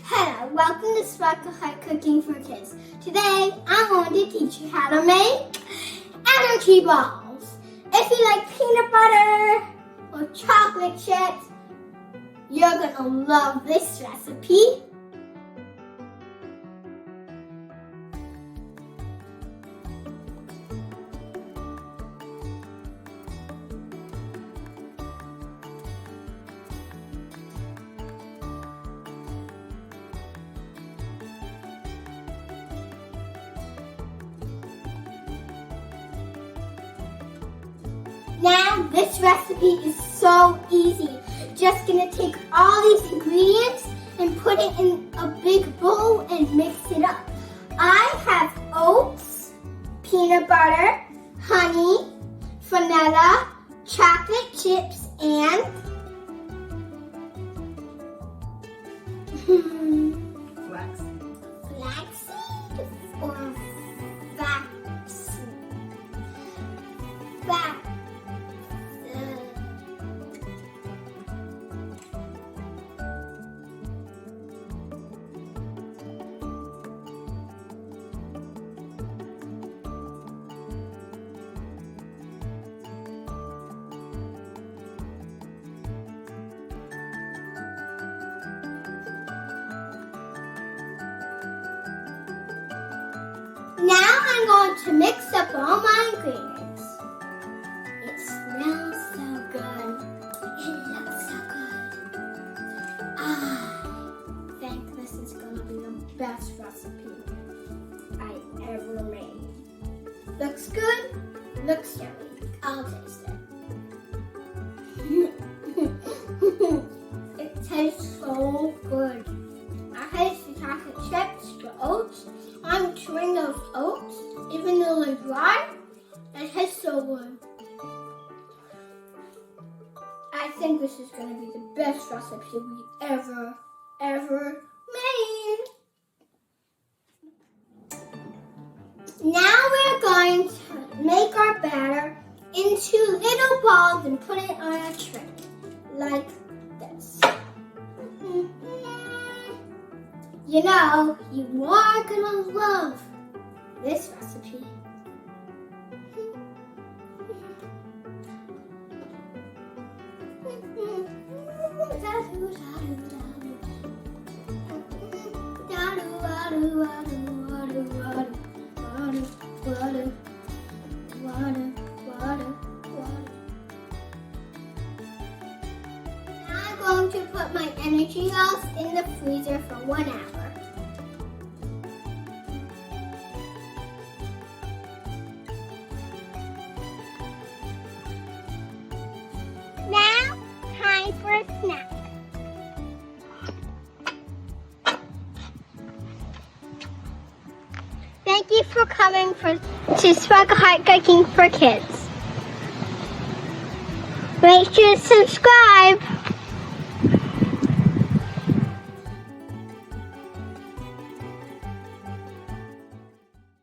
Hello, welcome to Sparkle Heart Cooking for Kids. Today, I'm going to teach you how to make energy balls. If you like peanut butter or chocolate chips, you're going to love this recipe. Now, this recipe is so easy. Just gonna take all these ingredients and put it in a big bowl and mix it up. I have oats, peanut butter, honey, vanilla, chocolate chips, and flaxseed or flaxseed. Now I'm going to mix up all my ingredients. It smells so good. It looks so good. I think this is going to be the best recipe I ever made. Looks good. Looks yummy. I'll taste it. It tastes so good. I taste the chocolate chips, the oats. I'm chewing those oats, even though they're dry. It tastes so good. I think this is going to be the best recipe we ever made. Now we're going to make our batter into little balls and put it on a tray, like this. You know, you are gonna love this recipe. I'm going to put my energy balls in the freezer for 1 hour. Now, time for a snack. Thank you for coming to Sparkle Heart Cooking for Kids. Make sure to subscribe.